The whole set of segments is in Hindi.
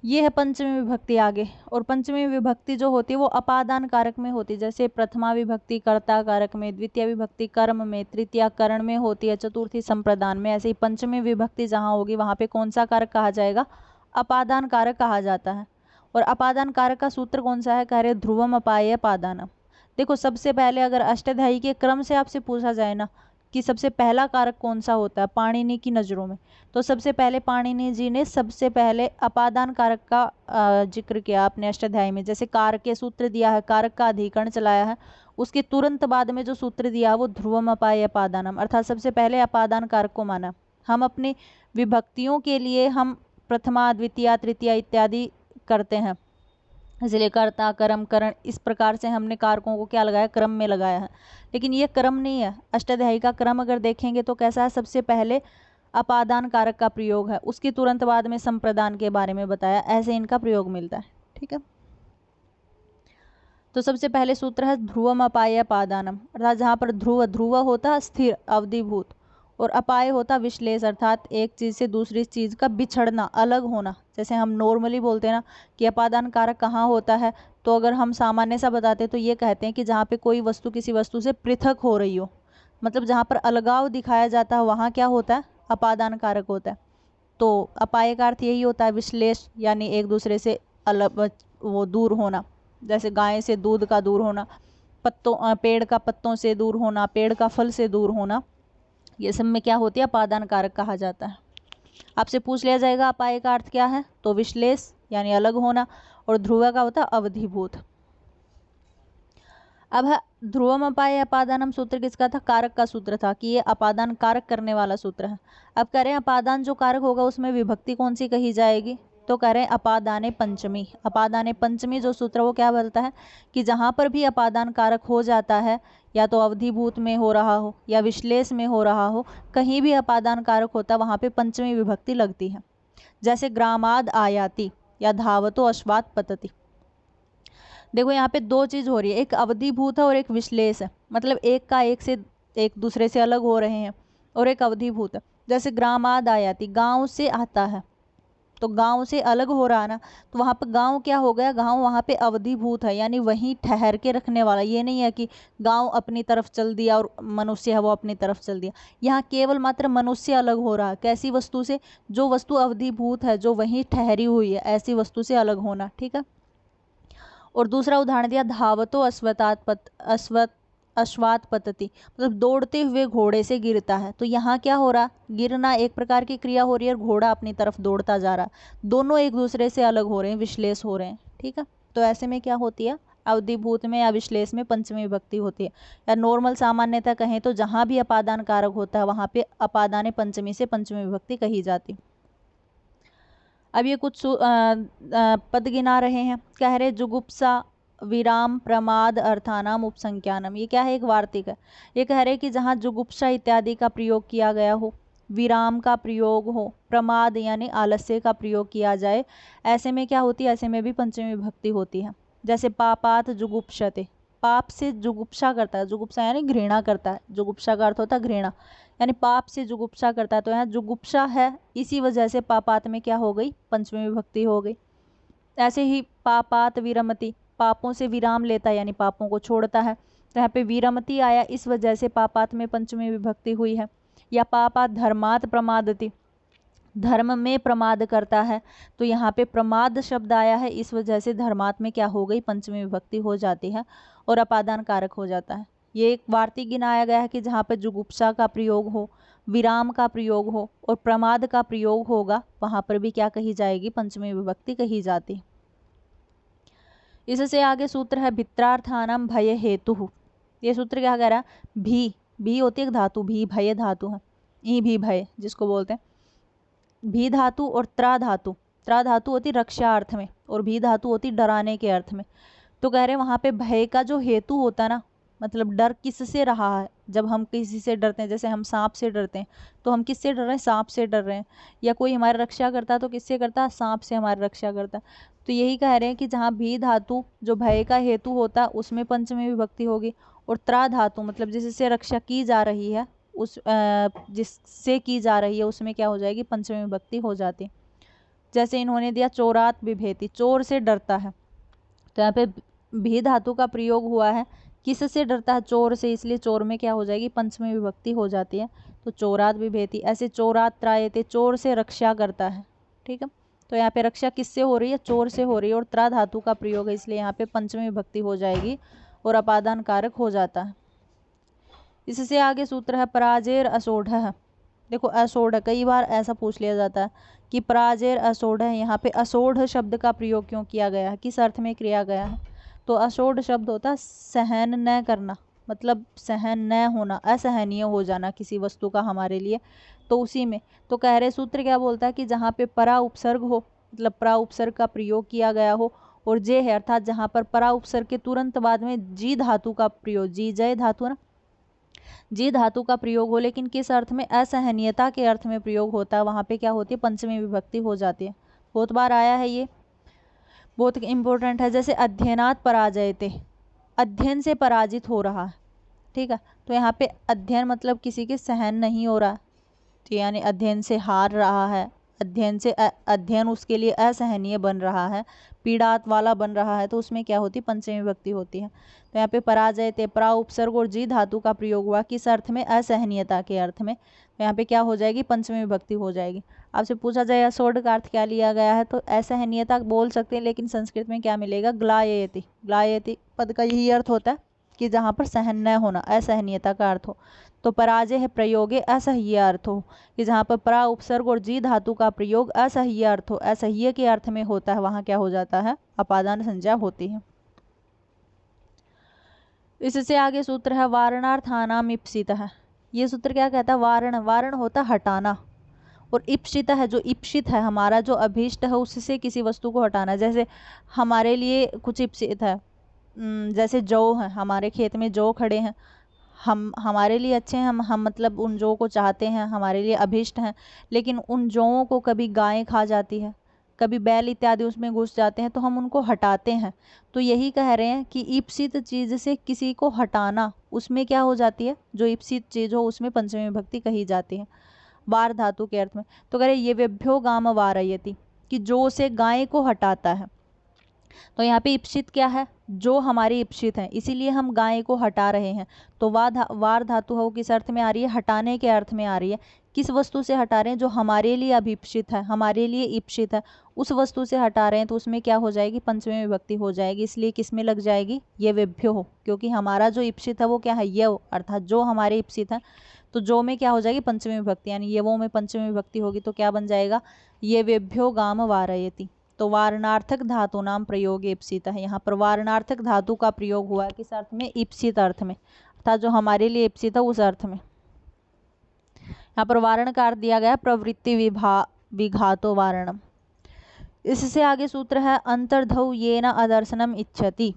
ये है पंचमी विभक्ति आगे। और पंचमी विभक्ति जो होती है वो अपादान कारक में होती है, जैसे प्रथमा विभक्ति कर्ता कारक में, द्वितीय विभक्ति कर्म में, तृतीया करण में होती है, चतुर्थी संप्रदान में। ऐसे ही पंचमी विभक्ति जहाँ होगी वहाँ पे कौन सा कारक कहा जाएगा? अपादान कारक कहा जाता है। और अपादान कारक का सूत्र कौन सा है? कह रहे ध्रुवम अपाय्य पादानम। देखो सबसे पहले अगर अष्टाध्यायी के क्रम से आपसे पूछा जाए ना कि सबसे पहला कारक कौन सा होता है पाणिनि की नज़रों में, तो सबसे पहले पाणिनि जी ने सबसे पहले अपादान कारक का जिक्र किया अपने अष्टाध्यायी में। जैसे कारक के सूत्र दिया है, कारक का अधिकरण चलाया है, उसके तुरंत बाद में जो सूत्र दिया वो ध्रुवम अपाय्य पादानम, अर्थात सबसे पहले अपादान कारक को माना। हम अपनी विभक्तियों के लिए हम प्रथमा द्वितीय तृतीया इत्यादि करते हैं, इसलिए कर्ता कर्म करण इस प्रकार से हमने कारकों को क्या लगाया? क्रम में लगाया है। लेकिन ये क्रम नहीं है। अष्टाध्यायी का क्रम अगर देखेंगे तो कैसा है? सबसे पहले अपादान कारक का प्रयोग है, उसके तुरंत बाद में संप्रदान के बारे में बताया, ऐसे इनका प्रयोग मिलता है। ठीक है, तो सबसे पहले सूत्र है ध्रुवम अपाय पादानम, अर्थात जहाँ पर ध्रुव ध्रुव होता है स्थिर अवधिभूत, और अपाय होता विश्लेष, अर्थात एक चीज़ से दूसरी चीज़ का बिछड़ना, अलग होना। जैसे हम नॉर्मली बोलते हैं ना कि अपादान कारक कहाँ होता है, तो अगर हम सामान्य सा बताते तो ये कहते हैं कि जहाँ पे कोई वस्तु किसी वस्तु से पृथक हो रही हो, मतलब जहाँ पर अलगाव दिखाया जाता है वहाँ क्या होता है? अपादान कारक होता है। तो अपाय का अर्थ यही होता है विश्लेष, यानी एक दूसरे से अलग वो दूर होना। जैसे गाय से दूध का दूर होना, पत्तों पेड़ का पत्तों से दूर होना, पेड़ का फल से दूर होना, ये सब में क्या होती है? अपादान कारक कहा जाता है। आपसे पूछ लिया जाएगा अपाय का अर्थ क्या है, तो विश्लेष यानी अलग होना, और ध्रुव का होता है अवधिभूत। अब है ध्रुवम अपाय अपादानम सूत्र किसका था? कारक का सूत्र था कि ये अपादान कारक करने वाला सूत्र है। अब कह रहे हैं अपादान जो कारक होगा उसमें विभक्ति कौन सी कही जाएगी, तो कह रहे हैं अपादाने पंचमी। अपादाने पंचमी जो सूत्र वो क्या बोलता है कि जहाँ पर भी अपादान कारक हो जाता है, या तो अवधिभूत में हो रहा हो या विश्लेष में हो रहा हो, कहीं भी अपादान कारक होता है वहाँ पे पंचमी विभक्ति लगती है। जैसे ग्रामाद आयाति या धावतो अश्वात पतति। देखो यहाँ पे दो चीज़ हो रही है, एक अवधिभूत है और एक विश्लेष है, मतलब एक का एक से एक दूसरे से अलग हो रहे हैं, और एक अवधिभूत है। जैसे ग्रामाद आयाति, गांव से आता है, तो गांव से अलग हो रहा है ना, तो वहाँ पर गांव क्या हो गया? गांव वहाँ पे अवधिभूत है, यानी वहीं ठहर के रखने वाला। ये नहीं है कि गांव अपनी तरफ चल दिया और मनुष्य है वो अपनी तरफ चल दिया। यहाँ केवल मात्र मनुष्य अलग हो रहा है। कैसी वस्तु से? जो वस्तु अवधिभूत है, जो वहीं ठहरी हुई है, ऐसी वस्तु से अलग होना। ठीक है, और दूसरा उदाहरण दिया धावतो अश्वात पतति, मतलब दौड़ते हुए घोड़े से गिरता है। तो यहाँ क्या हो रहा? गिरना एक प्रकार की क्रिया हो रही है और घोड़ा अपनी तरफ दौड़ता जा रहा है, दोनों एक दूसरे से अलग हो रहे हैं, विश्लेष हो रहे हैं। ठीक है, तो ऐसे में क्या होती है? अवधिभूत में या विश्लेष में पंचमी विभक्ति होती है। या नॉर्मल सामान्यता कहें तो जहाँ भी अपादान कारक होता है वहाँ पे अपादाने पंचमी से पंचमी विभक्ति कही जाती। अब ये कुछ पद गिना रहे हैं, कह रहे जुगुप्सा विराम प्रमाद अर्थानाम उपसंख्यानम। ये क्या है? एक वार्तिक है। ये कह रहे कि जहाँ जुगुप्सा इत्यादि का प्रयोग किया गया हो, विराम का प्रयोग हो, प्रमाद यानी आलस्य का प्रयोग किया जाए, ऐसे में क्या होती है? ऐसे में भी पंचमी विभक्ति होती है। जैसे पापात जुगुप्सते, पाप से जुगुप्सा करता है, जुगुप्सा यानी घृणा करता है, जुगुप्सा का अर्थ होता है घृणा, यानी पाप से जुगुप्सा करता है। तो यहाँ जुगुप्सा है, इसी वजह से पापात में क्या हो गई? पंचमी विभक्ति हो गई। ऐसे ही पापात विरमति, पापों से विराम लेता है यानी पापों को छोड़ता है, तो यहाँ पे विरमति आया, इस वजह से पापात में पंचमी विभक्ति हुई है। या पापात धर्मात प्रमादति, धर्म में प्रमाद करता है, तो यहाँ पे प्रमाद शब्द आया है, इस वजह से धर्मात में क्या हो गई? पंचमी विभक्ति हो जाती है और अपादान कारक हो जाता है। ये एक वार्तिक गिनाया गया है कि जहाँ पे जुगुप्सा का प्रयोग हो, विराम का प्रयोग हो और प्रमाद का प्रयोग होगा, वहाँ पर भी क्या कही जाएगी? पंचमी विभक्ति कही जाती। इससे आगे सूत्र है भित्रार्थानाम भय हेतु। ये सूत्र क्या कह रहा है? भी होती है धातु, भी भय धातु है, ई भी भय जिसको बोलते हैं। भी धातु और त्रा धातु होती रक्षा अर्थ में, और भी धातु होती डराने के अर्थ में। तो कह रहे हैं वहाँ पे भय का जो हेतु होता है ना, मतलब डर किससे रहा है? जब हम किसी से डरते हैं, जैसे हम सांप से डरते हैं, तो हम किससे डर रहे हैं? सांप से डर रहे हैं। या कोई हमारी रक्षा करता है तो किससे करता है? सांप से हमारी रक्षा करता है। तो यही कह रहे हैं कि जहाँ भी धातु जो भय का हेतु होता है उसमें पंचमी विभक्ति होगी, और त्रा धातु मतलब जिससे रक्षा की जा रही है, उस जिससे की जा रही है उसमें क्या हो जाएगी? पंचमी विभक्ति हो जाती। जैसे इन्होंने दिया चोरात बिभेति, चोर से डरता है, तो यहाँ पे भी धातु का प्रयोग हुआ है। किससे डरता है? चोर से, इसलिए चोर में क्या हो जाएगी? पंचमी विभक्ति हो जाती है। तो चोरात बिभेति। ऐसे चोरात त्रायते, चोर से रक्षा करता है। ठीक है, तो यहाँ पे रक्षा किससे हो रही है? चोर से हो रही है, और त्रा धातु का प्रयोग है, इसलिए यहाँ पे पंचमी विभक्ति हो जाएगी और अपादान कारक हो जाता है। इससे आगे सूत्र है पराजेर असोढ़। देखो असोढ़, कई बार ऐसा पूछ लिया जाता है कि पराजेर असोढ़, यहाँ पे असोढ़ शब्द का प्रयोग क्यों किया गया है, किस अर्थ में किया गया है? तो असोढ़ शब्द होता है सहन न करना, मतलब सहन न होना, असहनीय हो जाना किसी वस्तु का हमारे लिए, तो उसी में। तो कह रहे सूत्र क्या बोलता है कि जहाँ पे परा उपसर्ग हो, मतलब परा उपसर्ग का प्रयोग किया गया हो, और जे है अर्थात जहाँ पर परा उपसर्ग के तुरंत बाद में जी धातु का प्रयोग, जी जय धातु है ना, जी धातु का प्रयोग हो, लेकिन किस अर्थ में? असहनीयता के अर्थ में प्रयोग होता है, वहाँ पे क्या होती है? पंचमी विभक्ति हो जाती है। बहुत बार आया है ये, बहुत इंपॉर्टेंट है। जैसे अध्ययनात् पराजयते, अध्ययन से पराजित हो रहा है। ठीक है, तो यहाँ पे अध्ययन मतलब किसी के सहन नहीं हो रहा, तो यानी अध्ययन से हार रहा है, अध्ययन से अध्ययन उसके लिए असहनीय बन रहा है, पीड़ात वाला बन रहा है, तो उसमें क्या होती? पंचमी विभक्ति होती है। तो यहाँ पे पराजयते, परा उपसर्ग और जी धातु का प्रयोग हुआ, किस अर्थ में? असहनीयता के अर्थ में, तो यहाँ पे क्या हो जाएगी? पंचमी विभक्ति हो जाएगी। आपसे पूछा जाए असोढ़ का अर्थ क्या लिया गया है, तो असहनीयता बोल सकते हैं, लेकिन संस्कृत में क्या मिलेगा? ग्लाययति। ग्लाययति पद का यही अर्थ होता है कि जहाँ पर सहन न होना, असहनीयता का अर्थ हो। तो पराजय है प्रयोगे असह्य अर्थ हो, कि जहाँ पर परा उपसर्ग और जी धातु का प्रयोग असह्य अर्थ हो, असह्य के अर्थ में होता है, वहाँ क्या हो जाता है? अपादान संज्ञा होती है। इससे आगे सूत्र है वारणार्थानाम इप्सित है। ये सूत्र क्या कहता है? वारण, वारण होता हटाना, और इप्सित है, जो इप्सित है, हमारा जो अभीष्ट है उससे किसी वस्तु को हटाना। जैसे हमारे लिए कुछ इप्सित है, जैसे जौ है, हमारे खेत में जौ खड़े हैं, हम हमारे लिए अच्छे हैं, हम मतलब उन जौ को चाहते हैं, हमारे लिए अभीष्ट हैं, लेकिन उन जौओं को कभी गायें खा जाती है, कभी बैल इत्यादि उसमें घुस जाते हैं, तो हम उनको हटाते हैं। तो यही कह रहे हैं कि ईप्सित चीज़ से किसी को हटाना, उसमें क्या हो जाती है? जो ईप्सित चीज़ हो उसमें पंचमी विभक्ति कही जाती है, वार धातु के अर्थ में। तो कह रहे ये वेभ्यो गाम वारयति, कि जो से गाय को हटाता है। तो यहाँ पे इप्सित क्या है? जो हमारी इप्सित है, इसीलिए हम गाय को हटा रहे हैं। तो वार धातु हो किस अर्थ में आ रही है? हटाने के अर्थ में आ रही है। किस वस्तु से हटा रहे हैं? जो हमारे लिए अभिप्सित है, हमारे लिए इप्सित है, उस वस्तु से हटा रहे हैं, तो उसमें क्या हो जाएगी? पंचमी विभक्ति हो जाएगी। इसलिए किस में लग जाएगी? ये वेभ्यो हो, क्योंकि हमारा जो इप्सित है वो क्या है? ये हो, अर्थात जो हमारे इप्सित है। तो जो में क्या हो जाएगी? पंचमी विभक्ति, यानी ये वो में पंचमी विभक्ति होगी, तो क्या बन जाएगा? ये वेभ्यो गाम वारयति। तो वारणार्थक धातु नाम प्रयोग इप्सित है। यहाँ पर वारणार्थक धातु का प्रयोग हुआ है, किस अर्थ में? इप्सित अर्थ में, अर्थात जो हमारे लिए इप्सित है उस अर्थ में। यहाँ पर वारण का अर्थ दिया गया प्रवृत्ति विघातो वारणम। इससे आगे सूत्र है अंतर्धौ येन अदर्शनम इच्छति।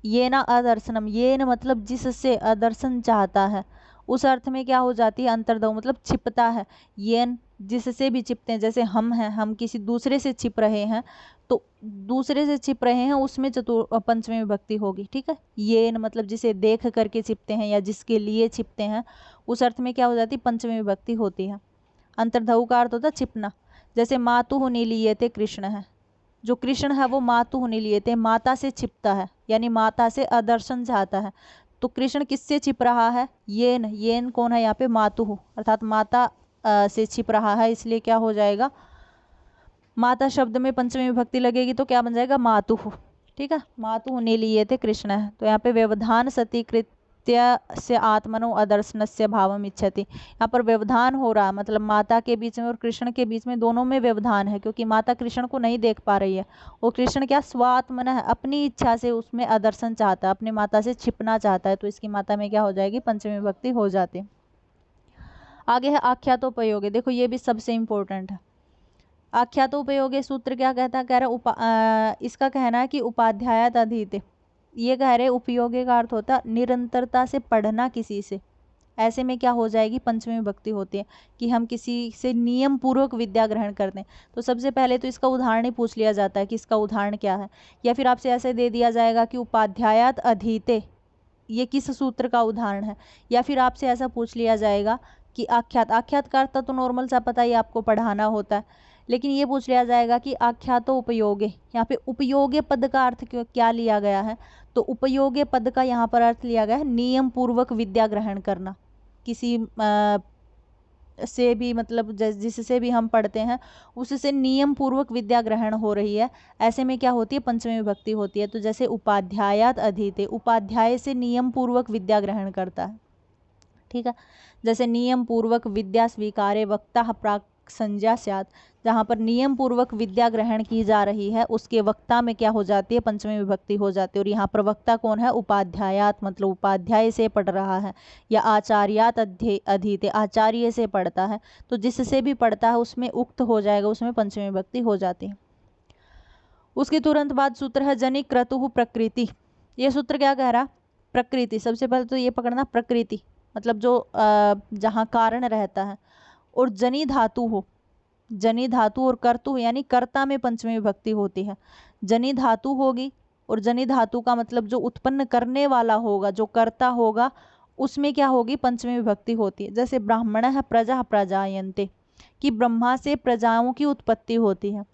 येन अदर्शनम, येन मतलब जिससे, अदर्शन चाहता है, उस अर्थ में क्या हो जाती है? अंतर्धौ मतलब छिपता है। येन जिससे भी छिपते हैं, जैसे हम हैं, हम किसी दूसरे से छिप रहे हैं, तो दूसरे से छिप रहे हैं उसमें पंचमी विभक्ति होगी। ठीक है, येन मतलब जिसे देख करके छिपते हैं या जिसके लिए छिपते हैं, उस अर्थ में क्या हो जाती है? पंचमी विभक्ति होती है। अंतर्धौ का अर्थ होता है छिपना। जैसे मातुः निलीयते कृष्ण है, जो कृष्ण है वो मातुः निलीयते, माता से छिपता है, यानी माता से अदर्शन चाहता है। तो कृष्ण किससे छिप रहा है? येन, येन कौन है यहाँ पे? मातुः, अर्थात माता से छिप रहा है, इसलिए क्या हो जाएगा? माता शब्द में पंचमी विभक्ति लगेगी, तो क्या बन जाएगा? मातुः। ठीक है, मातुः निलीयते कृष्ण है। तो यहाँ पे व्यवधान सती कृत्य से आत्मनो अदर्शनस्य भावम इच्छति। यहाँ पर व्यवधान हो रहा है, मतलब माता के बीच में और कृष्ण के बीच में, दोनों में व्यवधान है, क्योंकि माता कृष्ण को नहीं देख पा रही है, और कृष्ण क्या? स्वात्मन है, अपनी इच्छा से उसमें अदर्शन चाहता है, अपनी माता से छिपना चाहता है, तो इसकी माता में क्या हो जाएगी? पंचमी विभक्ति हो जाती है। आगे है आख्यातोपयोगे। देखो ये भी सबसे इंपॉर्टेंट है। आख्यातोपयोगे सूत्र क्या कहता है? कह रहे इसका कहना है कि उपाध्यायात अधीते, ये कह रहे उपयोगी का अर्थ होता निरंतरता से पढ़ना किसी से। ऐसे में क्या हो जाएगी? पंचमी विभक्ति होती है, कि हम किसी से नियम पूर्वक विद्या ग्रहण करते हैं। तो सबसे पहले तो इसका उदाहरण ही पूछ लिया जाता है कि इसका उदाहरण क्या है, या फिर आपसे ऐसे दे दिया जाएगा कि उपाध्यायात अधीते, ये किस सूत्र का उदाहरण है, या फिर आपसे ऐसा पूछ लिया जाएगा कि आख्यात, आख्यात का अर्थ तो नॉर्मल सा पता ही आपको, पढ़ाना होता है, लेकिन ये पूछ लिया जाएगा कि आख्यातो उपयोगे, यहाँ पे उपयोगे पद का अर्थ क्या लिया गया है, तो उपयोगे पद का यहाँ पर अर्थ लिया गया है नियम पूर्वक विद्या ग्रहण करना। किसी से भी मतलब जिससे भी हम पढ़ते हैं उससे नियम पूर्वक विद्या ग्रहण हो रही है, ऐसे में क्या होती है, पंचमी विभक्ति होती है। तो जैसे उपाध्यायात अधीते, उपाध्याय से नियम पूर्वक विद्या ग्रहण करता है, ठीक है। जैसे नियम पूर्वक विद्या स्वीकारे वक्ता प्राक संज्ञा स्यात्, जहाँ पर नियम पूर्वक विद्या ग्रहण की जा रही है उसके वक्ता में क्या हो जाती है, पंचमी विभक्ति हो जाती है। और यहाँ पर वक्ता कौन है, उपाध्यायात, मतलब उपाध्याय से पढ़ रहा है, या आचार्यात अधीते, आचार्य से पढ़ता है, तो जिससे भी पढ़ता है उसमें उक्त हो जाएगा, उसमें पंचमी विभक्ति हो जाती है। उसके तुरंत बाद सूत्र है जनि क्रतुः प्रकृति। ये सूत्र क्या कह रहा, प्रकृति, सबसे पहले तो ये पकड़ना, प्रकृति मतलब जो जहाँ कारण रहता है, और जनि धातु हो, जनि धातु और कर्तु यानी कर्ता में पंचमी विभक्ति होती है। जनि धातु होगी और जनि धातु का मतलब जो उत्पन्न करने वाला होगा, जो कर्ता होगा, उसमें क्या होगी, पंचमी विभक्ति होती है। जैसे ब्राह्मणः प्रजा प्रजायन्ते, कि ब्रह्मा से प्रजाओं की उत्पत्ति होती है।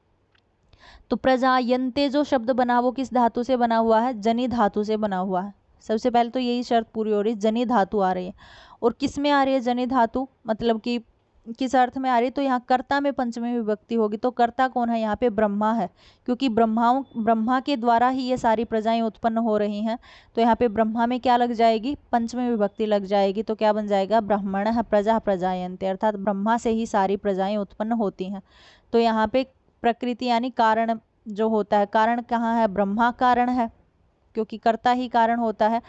तो प्रजायन्ते जो शब्द बना वो किस धातु से बना हुआ है, जनि धातु से बना हुआ है। सबसे पहले तो यही शर्त पूरी हो रही है, जनि धातु आ रही है। और किस में आ रही है जनि धातु, मतलब कि किस अर्थ में आ रही है, तो यहाँ कर्ता में पंचमी विभक्ति होगी। तो कर्ता कौन है, यहाँ पे ब्रह्मा है, क्योंकि ब्रह्मा के द्वारा ही ये सारी प्रजाएं उत्पन्न हो रही हैं। तो यहाँ पे ब्रह्मा में क्या लग जाएगी, पंचमी विभक्ति लग जाएगी। तो क्या बन जाएगा, ब्राह्मणः प्रजा प्रजायन्ते, अर्थात ब्रह्मा से ही सारी प्रजाएं उत्पन्न होती हैं। तो यहाँ पे प्रकृति यानी कारण जो होता है, कारण कहाँ है, ब्रह्मा कारण है, क्योंकि कर्ता ही कारण होता है,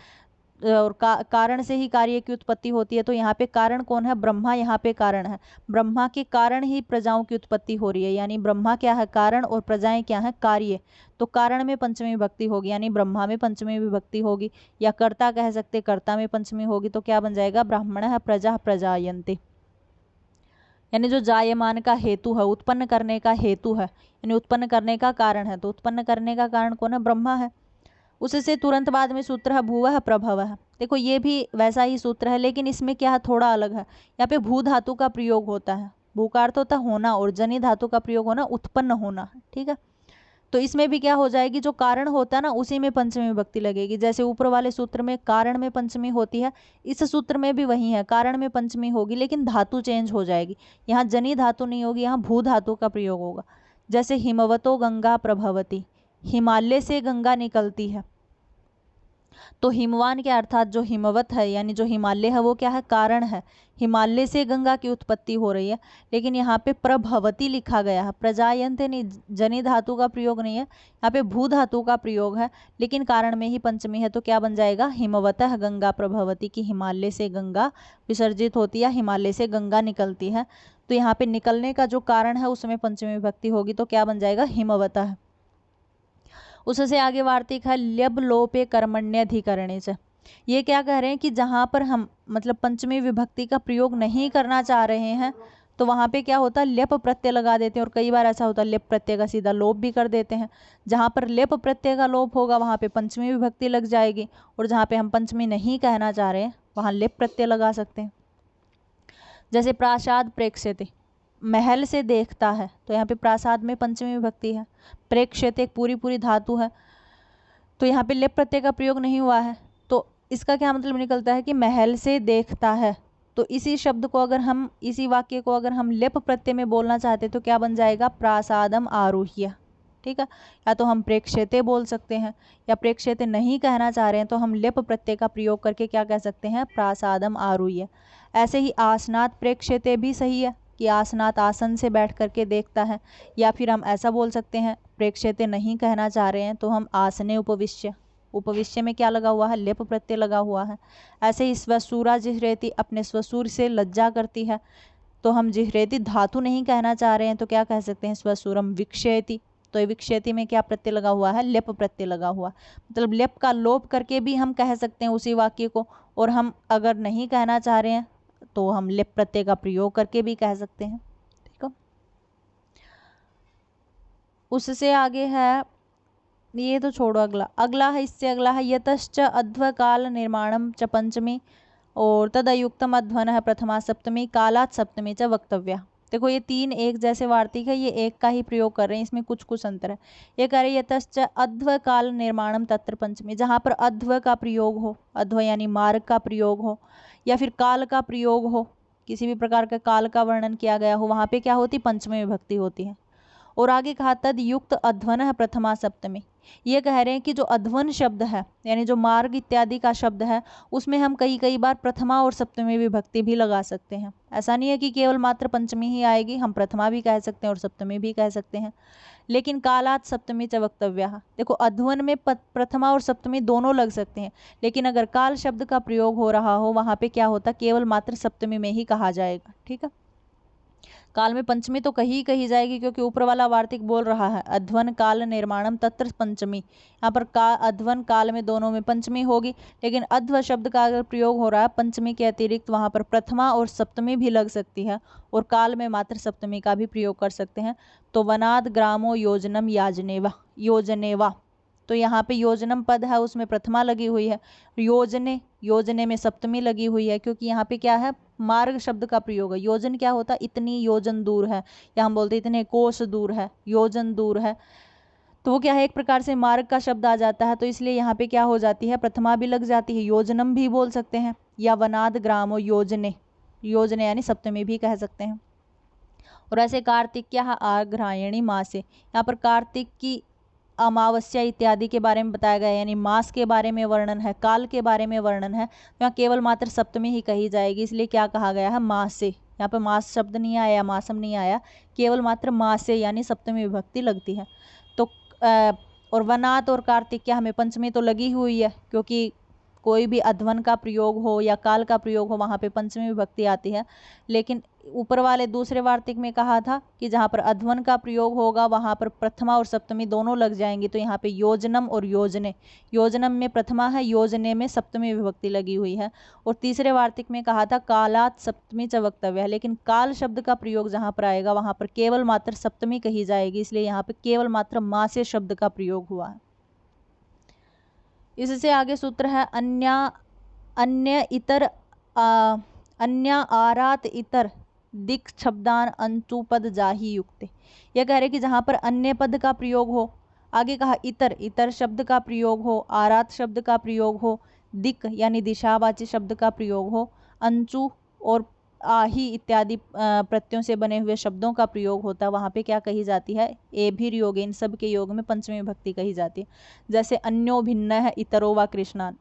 और कारण से ही कार्य की उत्पत्ति होती है। तो यहाँ पे कारण कौन है, ब्रह्मा यहाँ पे कारण है। ब्रह्मा के कारण ही प्रजाओं की उत्पत्ति हो रही है, यानी ब्रह्मा क्या है, कारण, और प्रजाएं क्या है, कार्य। तो कारण में पंचमी विभक्ति होगी, यानी ब्रह्मा में पंचमी विभक्ति होगी, या कर्ता कह सकते, कर्ता में पंचमी होगी। तो क्या बन जाएगा, ब्राह्मणः प्रजा प्रजायन्ते, यानी जो जायमान का हेतु है, उत्पन्न करने का हेतु है, यानी उत्पन्न करने का कारण है। तो उत्पन्न करने का कारण कौन है, ब्रह्मा है। उससे तुरंत बाद में सूत्र है भूवः प्रभवः। देखो ये भी वैसा ही सूत्र है, लेकिन इसमें क्या है, थोड़ा अलग है। यहाँ पे भू धातु का प्रयोग होता है, भू का अर्थ होता है होना, और जनि धातु का प्रयोग होना, उत्पन्न होना, ठीक है। तो इसमें भी क्या हो जाएगी, जो कारण होता है ना उसी में पंचमी विभक्ति लगेगी। जैसे ऊपर वाले सूत्र में कारण में पंचमी होती है, इस सूत्र में भी वही है, कारण में पंचमी होगी, लेकिन धातु चेंज हो जाएगी। यहाँ जनि धातु नहीं होगी, यहाँ भू धातु का प्रयोग होगा। जैसे हिमवतो गंगा प्रभवती, हिमालय से गंगा निकलती है। तो हिमवान के अर्थात जो हिमवत है, यानी जो हिमालय है, वो क्या है, कारण है। हिमालय से गंगा की उत्पत्ति हो रही है, लेकिन यहाँ पे प्रभवती लिखा गया है, प्रजायन्ते नहीं, जनि धातु का प्रयोग नहीं है, यहाँ पे भू धातु का प्रयोग है, लेकिन कारण में ही पंचमी है। तो क्या बन जाएगा, हिमवतः गंगा प्रभवती, की हिमालय से गंगा विसर्जित होती है, हिमालय से गंगा निकलती है। तो यहाँ पे निकलने का जो कारण है उसमें पंचमी विभक्ति होगी। तो क्या बन जाएगा, हिमवतः। उससे आगे वार्तिक है ल्यब लोपे कर्मण्यधिकरणे से। ये क्या कह रहे हैं कि जहाँ पर हम मतलब पंचमी विभक्ति का प्रयोग नहीं करना चाह रहे हैं, तो वहाँ पे क्या होता है, लेप प्रत्यय लगा देते हैं। और कई बार ऐसा होता है लेप प्रत्यय का सीधा लोप भी कर देते हैं। जहाँ पर लेप प्रत्यय का लोप होगा वहाँ पे पंचमी विभक्ति लग जाएगी, और जहाँ पे हम पंचमी नहीं कहना चाह रहे हैं वहाँ लेप प्रत्यय लगा सकते हैं। जैसे प्रासाद प्रेक्ष्यते, महल से देखता है, तो यहाँ पे प्रासाद में पंचमी विभक्ति है। प्रेक्ष्यते एक पूरी धातु है, तो यहाँ पे लेप प्रत्यय का प्रयोग नहीं हुआ है। तो इसका क्या मतलब निकलता है कि महल से देखता है। तो इसी शब्द को अगर हम, इसी वाक्य को अगर हम लेप प्रत्यय में बोलना चाहते तो क्या बन जाएगा, प्रासादम आरुह्य, ठीक है। या तो हम प्रेक्ष्यते बोल सकते हैं, या प्रेक्ष्यते नहीं कहना चाह रहे हैं तो हम लेप प्रत्यय का प्रयोग करके क्या कह सकते हैं, प्रासादम आरुह्य। ऐसे ही आसनात प्रेक्ष्यते भी सही है, कि आसनात आसन से बैठ करके देखता है। या फिर हम ऐसा बोल सकते हैं, प्रेक्ष्यते नहीं कहना चाह रहे हैं तो हम आसने उपविश्य, उपविश्य में क्या लगा हुआ है, लेप प्रत्यय लगा हुआ है। ऐसे ही स्वसूरा जिह्रेति, अपने स्वसूर से लज्जा करती है, तो हम जिह्रेति धातु नहीं कहना चाह रहे हैं तो क्या कह सकते हैं, स्वसूरम विक्षयति। तो विक्षयति में क्या प्रत्यय लगा हुआ है, लेप प्रत्यय लगा हुआ, मतलब लेप का लोप करके भी हम कह सकते हैं उसी वाक्य को। और हम अगर नहीं कहना चाह रहे हैं तो हम लेप प्रत्यय का प्रयोग करके भी कह सकते हैं, ठीक है। उससे आगे है, ये तो छोड़ो, अगला है, इससे अगला है यतश्च अध्वकाल निर्माणम च पंचमी और तदयुक्तम अध्वन है प्रथमा सप्तमी कालात् सप्तमी च वक्तव्या। देखो ये तीन एक जैसे वार्तिक है, ये एक का ही प्रयोग कर रहे हैं, इसमें कुछ कुछ अंतर है। ये कह रहे यतश्च अध्व काल निर्माणम तत्र पंचमी, जहाँ पर अध्व का प्रयोग हो, अध्व यानी मार्ग का प्रयोग हो, या फिर काल का प्रयोग हो, किसी भी प्रकार का काल का वर्णन किया गया हो, वहाँ पे क्या होती, पंचमी विभक्ति होती है। और आगे कहा तद युक्त अध्वन है प्रथमा सप्तमी, ये कह रहे हैं कि जो अध्वन शब्द है यानी जो मार्ग इत्यादि का शब्द है, उसमें हम कई कई बार प्रथमा और सप्तमी विभक्ति भी लगा सकते हैं। ऐसा नहीं है कि केवल मात्र पंचमी ही आएगी, हम प्रथमा भी कह सकते हैं और सप्तमी भी कह सकते हैं। लेकिन कालात सप्तमी च वक्तव्य, देखो अध्वन में प्रथमा और सप्तमी दोनों लग सकते हैं, लेकिन अगर काल शब्द का प्रयोग हो रहा हो वहाँ पे क्या होता, केवल मात्र सप्तमी में ही कहा जाएगा। ठीक है, काल में पंचमी तो कही जाएगी, क्योंकि ऊपर वाला वार्तिक बोल रहा है अध्वन काल निर्माणम तत्र पंचमी, यहाँ पर अध्वन काल में दोनों में पंचमी होगी, लेकिन अध्व शब्द का अगर प्रयोग हो रहा है पंचमी के अतिरिक्त वहाँ पर प्रथमा और सप्तमी भी लग सकती है, और काल में मात्र सप्तमी का भी प्रयोग कर सकते हैं। तो वनाद ग्रामो योजनम याजनेवा, योजनेवा, तो यहाँ पे योजनम पद है उसमें प्रथमा लगी हुई है, योजने, योजने में सप्तमी लगी हुई है, क्योंकि यहाँ पे क्या है, मार्ग शब्द का प्रयोग है। योजन क्या होता है, इतनी योजन दूर है, या हम बोलते इतने कोस दूर है, योजन दूर है, तो वो क्या है, एक प्रकार से मार्ग का शब्द आ जाता है, तो इसलिए यहाँ पे क्या हो जाती है, प्रथमा भी लग जाती है, योजनम भी बोल सकते हैं, या वनाद ग्रामो योजने, योजने यानी सप्तमी भी कह सकते हैं। और ऐसे कार्तिक आग्रायणी मास से, यहाँ पर कार्तिक की अमावस्या इत्यादि के बारे में बताया गया, यानी मास के बारे में वर्णन है, काल के बारे में वर्णन है, तो यहाँ केवल मात्र सप्तमी ही कही जाएगी, इसलिए क्या कहा गया है, मास से। यहाँ पर मास शब्द नहीं आया, मासम नहीं आया, केवल मात्र मास से यानी सप्तमी विभक्ति लगती है। तो और वनात और कार्तिक हमें पंचमी तो लगी हुई है, क्योंकि कोई भी अध्वन का प्रयोग हो या काल का प्रयोग हो वहाँ पे पंचमी विभक्ति आती है। लेकिन ऊपर वाले दूसरे वार्तिक में कहा था कि जहाँ पर अध्वन का प्रयोग होगा वहाँ पर प्रथमा और सप्तमी दोनों लग जाएंगी, तो यहाँ पे योजनम और योजने, योजनम में प्रथमा है, योजने में सप्तमी विभक्ति लगी हुई है। और तीसरे वार्तिक में कहा था कालात सप्तमी च वक्तव्य है, लेकिन काल शब्द का प्रयोग जहाँ पर आएगा वहाँ पर केवल मात्र सप्तमी कही जाएगी, इसलिए यहाँ पे केवल मात्र मासे शब्द का प्रयोग हुआ है। इससे आगे सूत्र है अन्य इतर अन्य आरात इतर दिक शब्दान अंतु पद जाही युक्त, यह कह रहे कि जहाँ पर अन्य पद का प्रयोग हो, आगे कहा इतर, इतर शब्द का प्रयोग हो, आरात शब्द का प्रयोग हो, दिक यानी दिशावाची शब्द का प्रयोग हो, अंचु और आही इत्यादि प्रत्ययों से बने हुए शब्दों का प्रयोग होता है, वहाँ पे क्या कही जाती है, ए भी योग, इन सब के योग में पंचमी विभक्ति कही जाती है। जैसे अन्यो भिन्न है इतरो व कृष्णात,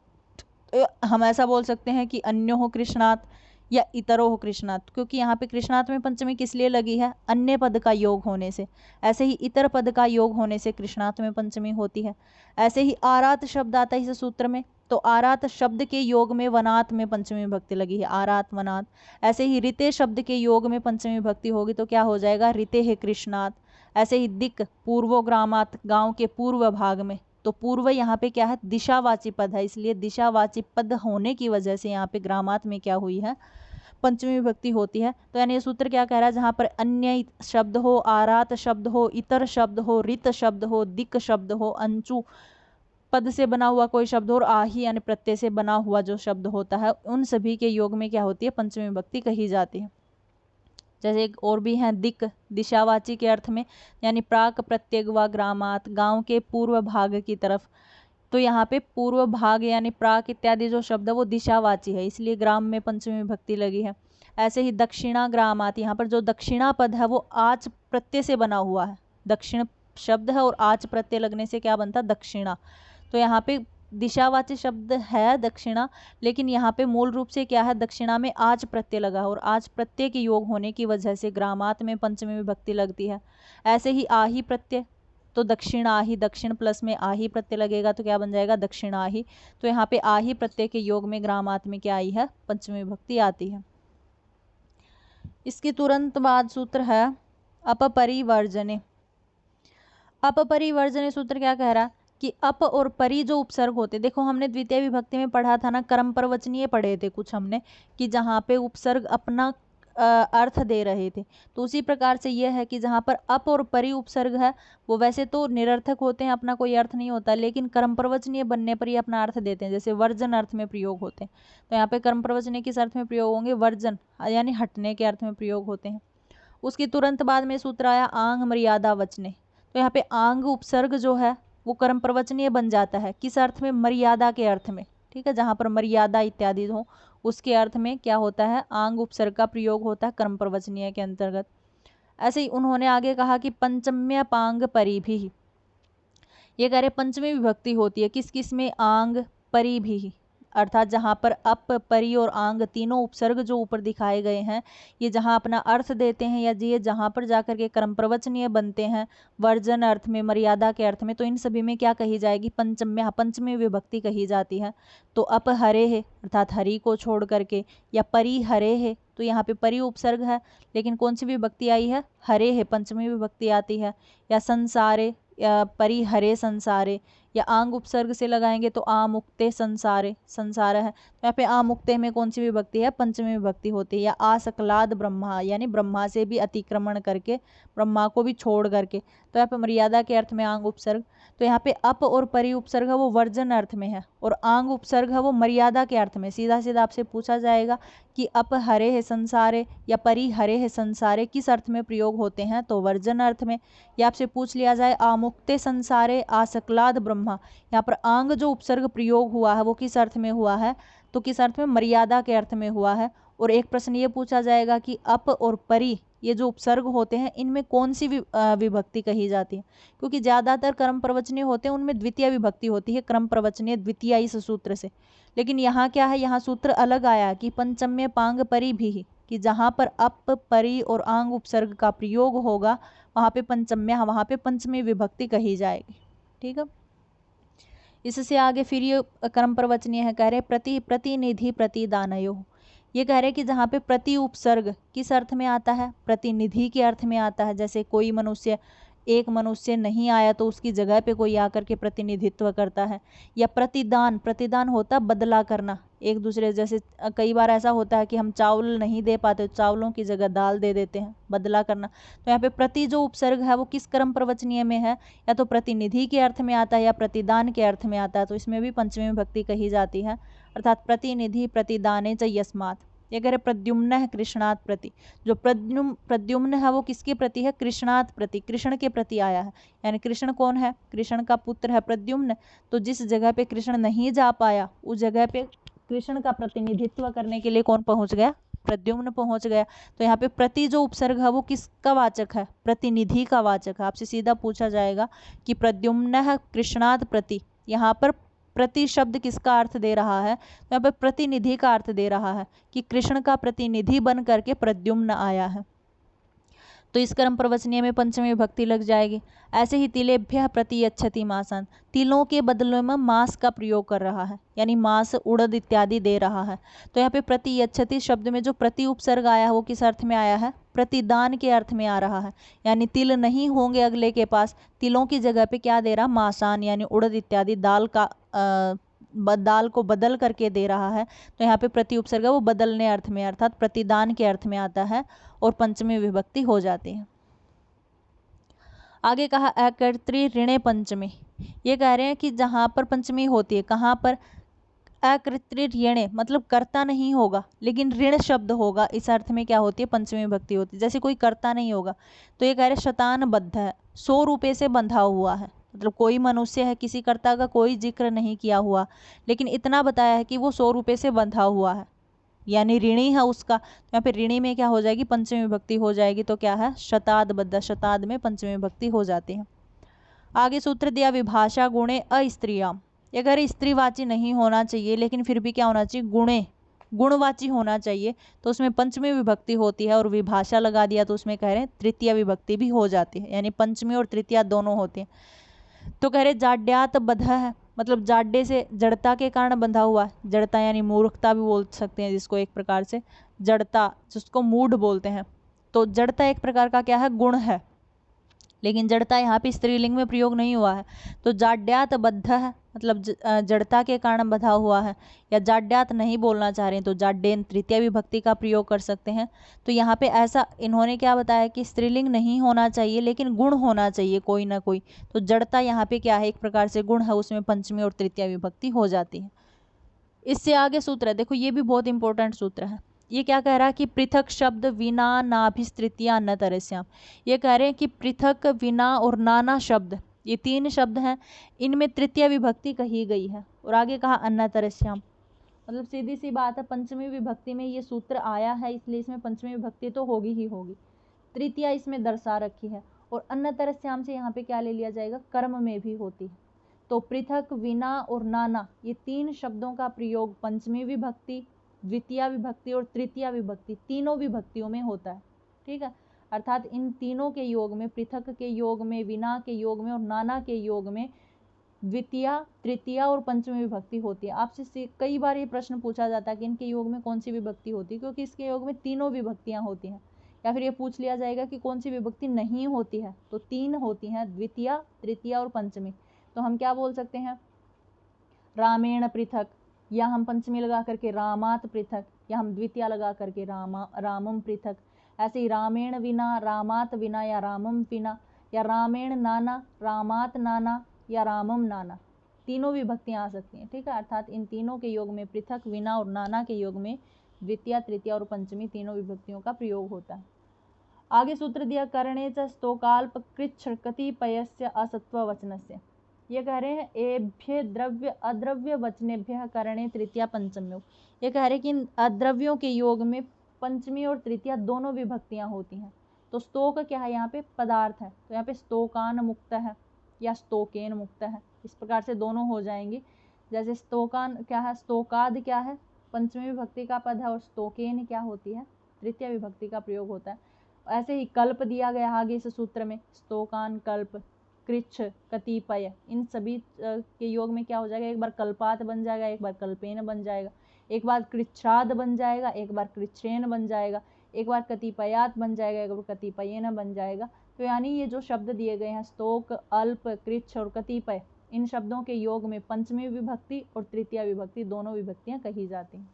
तो हम ऐसा बोल सकते हैं कि अन्यो हो कृष्णात या इतरो हो कृष्णात, क्योंकि यहाँ पे कृष्णात में पंचमी किस लिए लगी है, अन्य पद का योग होने से। ऐसे ही इतर पद का योग होने से कृष्णात में पंचमी होती है। ऐसे ही आरात शब्द आता है इस सूत्र में, तो आरात शब्द के योग में वनात में पंचमी विभक्ति लगी है, आरात वनात। ऐसे ही रिते शब्द के योग में पंचमी विभक्ति होगी तो क्या हो जाएगा, रिते है कृष्णात। ऐसे ही दिक पूर्वोग्रामात, गांव के पूर्व भाग में, तो पूर्व यहाँ पे क्या है, दिशावाची पद है, इसलिए दिशावाची पद होने की वजह से यहाँ पे ग्रामात में क्या हुई है, पंचमी विभक्ति होती है। तो यानी ये सूत्र क्या कह रहा है, जहाँ पर अन्य शब्द हो, आरात शब्द हो, इतर शब्द हो, रित शब्द हो, दिक शब्द हो, अंचु पद से बना हुआ कोई शब्द हो, और आही यानी प्रत्यय से बना हुआ जो शब्द होता है, उन सभी के योग में क्या होती है, पंचमी विभक्ति कही जाती है। जैसे एक और भी है दिक, दिशावाची के अर्थ में, यानी प्राक प्रत्येक व ग्रामात, गांव के पूर्व भाग की तरफ। तो यहाँ पे पूर्व भाग यानी प्राक इत्यादि जो शब्द है वो दिशावाची है, इसलिए ग्राम में पंचमी विभक्ति लगी है। ऐसे ही दक्षिणा ग्रामात, यहाँ पर जो दक्षिणा पद है वो आच प्रत्यय से बना हुआ है, दक्षिण शब्द है और आच प्रत्यय लगने से क्या बनता, दक्षिणा। तो यहाँ पे दिशावाची शब्द है दक्षिणा, लेकिन यहाँ पे मूल रूप से क्या है, दक्षिणा में आज प्रत्यय लगा, और आज प्रत्यय के योग होने की वजह से ग्रामात में पंचमी विभक्ति लगती है। ऐसे ही आही प्रत्यय, तो दक्षिण आही, दक्षिण प्लस में आही प्रत्यय लगेगा तो क्या बन जाएगा, दक्षिण आही। तो यहाँ पे आही प्रत्यय के योग में ग्रामात में क्या आई है, पंचमी विभक्ति आती है। इसके तुरंत बाद सूत्र है अपपरिवर्जने। अपपरिवर्जने सूत्र क्या कह रहा है कि अप और परि जो उपसर्ग होते, देखो हमने द्वितीय विभक्ति में पढ़ा था ना, कर्म प्रवचनीय पढ़े थे कुछ हमने, कि जहाँ पे उपसर्ग अपना अर्थ दे रहे थे, तो उसी प्रकार से यह है कि जहाँ पर अप और परि उपसर्ग है वो वैसे तो निरर्थक होते हैं, अपना कोई अर्थ नहीं होता, लेकिन कर्म प्रवचनीय बनने पर ही अपना अर्थ देते हैं, जैसे वर्जन अर्थ में प्रयोग होते हैं। तो यहाँ पे कर्म प्रवचनीय किस अर्थ में प्रयोग होंगे, वर्जन यानी हटने के अर्थ में प्रयोग होते हैं। उसके तुरंत बाद में सूत्र आया आंग मर्यादा वचने। तो यहाँ पे आंग उपसर्ग जो है वो कर्म प्रवचनीय बन जाता है। किस अर्थ में? मर्यादा के अर्थ में, ठीक है, जहाँ पर मर्यादा इत्यादि हो उसके अर्थ में क्या होता है, आंग उपसर्ग का प्रयोग होता है कर्म प्रवचनीय के अंतर्गत। ऐसे ही उन्होंने आगे कहा कि पंचम्य पांग परि भी, ये कह रहे पंचमी विभक्ति होती है किस किस में? आंग परि भी, अर्थात जहाँ पर अप परि और आंग तीनों उपसर्ग जो ऊपर दिखाए गए हैं ये जहाँ अपना अर्थ देते हैं या ये जहाँ पर जाकर के कर्म प्रवचनीय बनते हैं वर्जन अर्थ में, मर्यादा के अर्थ में, तो इन सभी में क्या कही जाएगी? पंचम्य, पंचमी विभक्ति कही जाती है। तो अप हरे है अर्थात हरि को छोड़ करके, या परि हरे है, तो यहाँ पे परि उपसर्ग है लेकिन कौन सी विभक्ति आई है? हरे है, पंचमी विभक्ति आती है। या संसारे, या परि हरे संसारे, या आंग उपसर्ग से लगाएंगे तो आमुक्ते संसारे, संसार है, तो यहाँ पे आमुक्ते में कौन सी विभक्ति है? पंचमी विभक्ति होती है। या आसक्लाद ब्रह्मा, यानी ब्रह्मा से भी अतिक्रमण करके, ब्रह्मा को भी छोड़ करके, तो यहाँ पे मर्यादा के अर्थ में आंग उपसर्ग। तो यहाँ पे अप और परि उपसर्ग है वो वर्जन अर्थ में है और आंग उपसर्ग है वो मर्यादा के अर्थ में। सीधा सीधा आपसे पूछा जाएगा कि अप हरे है संसारे या परि हरे है संसारे किस अर्थ में प्रयोग होते हैं? तो वर्जन अर्थ में। या आपसे पूछ लिया जाए आमुक्ते संसारे आसक्लाद ब्रह्मा, यहाँ पर आंग जो उपसर्ग प्रयोग हुआ है वो किस अर्थ में हुआ है? तो किस अर्थ में? मर्यादा के अर्थ में हुआ है। और एक प्रश्न ये पूछा जाएगा कि अप और परि ये जो उपसर्ग होते हैं इनमें कौन सी विभक्ति कही जाती है? क्योंकि ज्यादातर कर्म प्रवचनीय होते हैं उनमें द्वितीय विभक्ति होती है, क्रम प्रवचनीय द्वितीय इस सूत्र से। लेकिन यहाँ क्या है, यहाँ सूत्र अलग आया कि पंचम्य पांग परि भी, कि जहाँ पर अप परि और आंग उपसर्ग का प्रयोग होगा वहाँ पे पंचम्य, वहाँ पे पंचमी विभक्ति कही जाएगी। ठीक है, इससे आगे फिर ये कर्म प्रवचनीय है, कह रहे प्रति प्रतिनिधि प्रतिदानयो। ये कह रहे कि जहाँ पे प्रति उपसर्ग किस अर्थ में आता है? प्रतिनिधि के अर्थ में आता है। जैसे कोई मनुष्य, एक मनुष्य नहीं आया तो उसकी जगह पे कोई आकर के प्रतिनिधित्व करता है। या प्रतिदान, प्रतिदान होता बदला करना एक दूसरे, जैसे कई बार ऐसा होता है कि हम चावल नहीं दे पाते, चावलों की जगह दाल दे देते हैं, बदला करना। तो यहाँ पे प्रति जो उपसर्ग है वो किस कर्म प्रवचनीय में है? या तो प्रतिनिधि के अर्थ में आता है या प्रतिदान के अर्थ में आता है, तो इसमें भी पंचमी विभक्ति कही जाती है, अर्थात प्रतिनिधि प्रतिदाने च यस्मात्। ये कह रहे प्रद्युम्न है कृष्णात् प्रति, जो प्रद्युम्न है वो किसके प्रति है? कृष्णात् प्रति, कृष्ण के प्रति आया है। यानी कृष्ण कौन है? कृष्ण का पुत्र है प्रद्युम्न। तो जिस जगह पे कृष्ण नहीं जा पाया उस जगह पे कृष्ण का प्रतिनिधित्व करने के लिए कौन पहुंच गया? प्रद्युम्न पहुंच गया। तो यहाँ पे प्रति जो उपसर्ग है वो किसका वाचक है? प्रतिनिधि का वाचक है। आपसे सीधा पूछा जाएगा कि प्रद्युम्न है कृष्णात् प्रति, यहाँ पर प्रति शब्द किसका अर्थ दे रहा है? तो यहाँ पर प्रतिनिधि का अर्थ दे रहा है कि कृष्ण का प्रतिनिधि बन करके प्रद्युम्न आया है। तो इस कर्म प्रवचनीय में पंचमी विभक्ति लग जाएगी। ऐसे ही तिलेभ्य प्रतियच्छति मासन, तिलों के बदले में मास का प्रयोग कर रहा है, यानी मास उड़द इत्यादि दे रहा है। तो यहाँ पे प्रतियच्छति शब्द में जो प्रति उपसर्ग आया है वो किस अर्थ में आया है? प्रतिदान के अर्थ में आ रहा है। यानी तिल नहीं होंगे अगले के पास, तिलों की जगह पे क्या दे रहा? मासान, यानी उड़द इत्यादि दाल का दाल को बदल करके दे रहा है। तो यहाँ पे प्रति उपसर्ग वो बदलने अर्थ में अर्थात प्रतिदान के अर्थ में आता है और पंचमी विभक्ति हो जाती है। आगे कहा अकर्तृ ऋणे पंचमी, ये कह रहे हैं कि जहाँ पर पंचमी होती है, कहाँ पर? अकृतृ ऋणे मतलब कर्ता नहीं होगा लेकिन ऋण शब्द होगा, इस अर्थ में क्या होती है? पंचमी विभक्ति होती है। जैसे कोई कर्ता नहीं होगा तो ये कह रहे शतान बद्ध है, 100 रुपये से बंधा हुआ है, मतलब कोई मनुष्य है, किसी कर्ता का कोई जिक्र नहीं किया हुआ, लेकिन इतना बताया है कि वो 100 रुपये से बंधा हुआ है, यानी ऋणी है उसका। तो यहाँ पे ऋणी में क्या हो जाएगी? पंचमी विभक्ति हो जाएगी। तो क्या है? शताद बद्ध, शताद में पंचमी विभक्ति हो जाती है। आगे सूत्र दिया विभाषा गुणे अस्त्रियाम, ये अगर स्त्रीवाची नहीं होना चाहिए लेकिन फिर भी क्या होना चाहिए? गुणे, गुणवाची होना चाहिए, तो उसमें पंचमी विभक्ति होती है। और विभाषा लगा दिया तो उसमें कह रहे हैं तृतीय विभक्ति भी हो जाती है, यानी पंचमी और तृतीया दोनों होते हैं। तो कह रहे जाड्यात बध है, मतलब जाड्डे से, जड़ता के कारण बंधा हुआ है। जड़ता यानी मूर्खता भी बोल सकते हैं जिसको, एक प्रकार से जड़ता जिसको मूढ़ बोलते हैं। तो जड़ता एक प्रकार का क्या है? गुण है, लेकिन जड़ता यहाँ पे स्त्रीलिंग में प्रयोग नहीं हुआ है। तो जाड्यात बद्ध है मतलब जड़ता के कारण बंधा हुआ है, या जाड्यात नहीं बोलना चाह रहे हैं तो जाड्डेन तृतीय विभक्ति का प्रयोग कर सकते हैं। तो यहाँ पे ऐसा इन्होंने क्या बताया कि स्त्रीलिंग नहीं होना चाहिए लेकिन गुण होना चाहिए कोई ना कोई। तो जड़ता यहाँ पे क्या है? एक प्रकार से गुण है, उसमें पंचमी और तृतीय विभक्ति हो जाती है। इससे आगे सूत्र है, देखो ये भी बहुत इंपॉर्टेंट सूत्र है। ये क्या कह रहा है कि पृथक शब्द विना नाभिस्तृतीया न तरस्याम। ये कह रहे हैं कि पृथक, विना और नाना शब्द, ये 3 शब्द हैं, इनमें तृतीय विभक्ति कही गई है। और आगे कहा अन्य तरस्याम, मतलब सीधी सी बात है, पंचमी विभक्ति में ये सूत्र आया है, इसलिए इसमें पंचमी विभक्ति तो होगी ही होगी। तृतीया इसमें दर्शा रखी है। और अन्य तरस्याम से यहाँ पे क्या ले लिया जाएगा, कर्म में भी होती है। तो पृथक, विना और नाना, ये 3 शब्दों का प्रयोग पंचमी विभक्ति, द्वितीय विभक्ति और तृतीय विभक्ति, तीनों विभक्तियों में होता है। ठीक है, अर्थात इन तीनों के योग में, पृथक के योग में, विना के योग में और नाना के योग में द्वितीय, तृतीय और पंचमी विभक्ति होती है। आपसे कई बार ये प्रश्न पूछा जाता है कि इनके योग में कौन सी विभक्ति होती है, क्योंकि इसके योग में तीनों विभक्तियां होती हैं। या फिर ये पूछ लिया जाएगा कि कौन सी विभक्ति नहीं होती है, तो 3 होती हैं, द्वितीय, तृतीय और पंचमी। तो हम क्या बोल सकते हैं, रामेण पृथक, या हम पंचमी लगा करके रामात पृथक, या हम द्वितीय लगा करके रामम पृथक। ऐसे ही रामेण विना, रामात विना या रामम विना, या रामेण नाना, रामात नाना या रामम नाना, तीनों विभक्तियां आ सकती हैं। ठीक है, अर्थात इन तीनों के योग में, पृथक, विना और नाना के योग में द्वितीय, तृतीय और पंचमी तीनों विभक्तियों का प्रयोग होता है। आगे सूत्र दिया, करणे च स्तोकाल्प कृच्छ कतिपयस्य असत्ववचनस्य। ये कह रहे हैं एभ्य द्रव्य अद्रव्य वचनेभ्य करणे तृतीया पंचम्यो। ये कह रहे हैं कि अद्रव्यों के योग में पंचमी और तृतीया दोनों विभक्तियां होती हैं। तो स्तोक क्या है, यहाँ पे पदार्थ है, तो यहाँ पे स्तोकान मुक्त है या स्तोकेन मुक्त है, इस प्रकार से दोनों हो जाएंगे। जैसे स्तोकान क्या है, स्तोकाद क्या है, पंचमी विभक्ति का पद है, और स्तोकेन क्या होती है, तृतीय विभक्ति का प्रयोग होता है। ऐसे ही कल्प दिया गया आगे इस सूत्र में, स्तोकान, कल्प, कृच्छ, कतिपय, इन सभी के योग में क्या हो जाएगा, एक बार कल्पात बन जाएगा, एक बार कल्पेन बन जाएगा, एक बार कृच्छ्राद बन जाएगा, एक बार कृच्छ्रेन बन जाएगा, एक बार कतिपयात बन जाएगा, एक बार कतिपयेन बन जाएगा। तो यानी ये जो शब्द दिए गए हैं, स्तोक, अल्प, कृच्छ और कतिपय, इन शब्दों के योग में पंचमी विभक्ति और तृतीय विभक्ति दोनों विभक्तियां कही जाती हैं।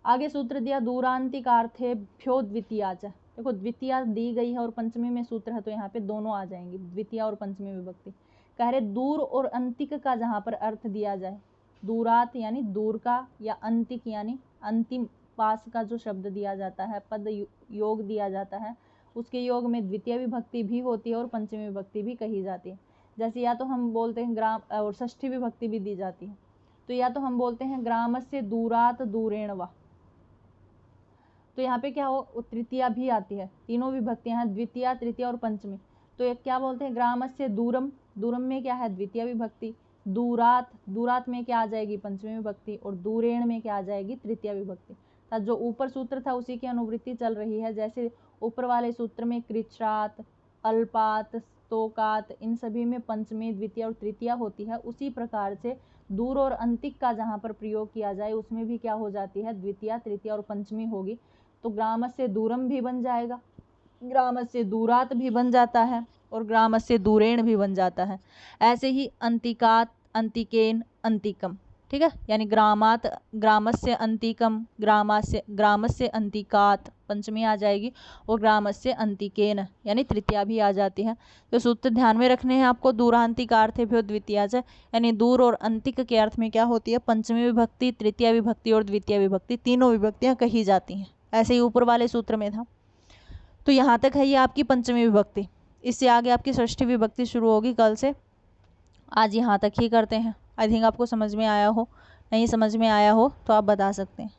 आगे सूत्र दिया, दूरांतिकार्थेभ्यो द्वितीयाच। देखो द्वितीया दी गई है और पंचमी में सूत्र है, तो यहाँ पे दोनों आ जाएंगे, द्वितीय और पंचमी विभक्ति। कह रहे दूर और अंतिक का जहाँ पर अर्थ दिया जाए, दूरात यानी दूर का, या अंतिक यानी अंतिम, पास का जो शब्द दिया जाता है, पद योग दिया जाता है, उसके योग में द्वितीय विभक्ति भी होती है और पंचमी विभक्ति भी कही जाती है। जैसे या तो हम बोलते हैं ग्राम, और षष्ठी विभक्ति भी दी जाती है, तो या तो हम बोलते हैं ग्रामस्य दूरात दूरेण वा, तो यहाँ पे क्या हो, तृतीया भी आती है, तीनों विभक्तियां हैं, द्वितीय, तृतीय और पंचमी। तो एक क्या बोलते हैं, ग्रामस्य दूरम, दूरम में क्या है, द्वितीय विभक्ति, दूरात, दूरात में क्या आ जाएगी, पंचमी विभक्ति, और दूरेण में क्या आ जाएगी, तृतीय विभक्ति। जो ऊपर सूत्र था उसी की अनुवृत्ति चल रही है। जैसे ऊपर वाले सूत्र में कृच्छ्रात, अल्पात, स्तोकात, इन सभी में पंचमी, द्वितीय और तृतीय होती है, उसी प्रकार से दूर और अंतिक का जहाँ पर प्रयोग किया जाए उसमें भी क्या हो जाती है, द्वितीय, तृतीय और पंचमी होगी। तो ग्रामस्य दूरम भी बन जाएगा, ग्रामस्य दूरात भी बन जाता है, और ग्रामस्य दूरेण भी बन जाता है। ऐसे ही अंतिकात, अंतिकेन, अंतिकम, ठीक है, यानी ग्रामात, ग्रामस्य अंतिकम, ग्रामस्य अंतिकात पंचमी आ जाएगी, और ग्रामस्य अंतिकेन यानी तृतीया भी आ जाती है। तो सूत्र ध्यान में रखने हैं आपको, दूरांतिकार्थेभ्यो द्वितीयाच, यानी दूर और अंतिक के अर्थ में क्या होती है, पंचमी विभक्ति, तृतीय विभक्ति और द्वितीय विभक्ति, तीनों विभक्तियां कही जाती हैं। ऐसे ही ऊपर वाले सूत्र में था। तो यहाँ तक है ये आपकी पंचमी विभक्ति, इससे आगे आपकी षष्ठी विभक्ति शुरू होगी कल से। आज यहाँ तक ही करते हैं। आई थिंक आपको समझ में आया हो, नहीं समझ में आया हो तो आप बता सकते हैं।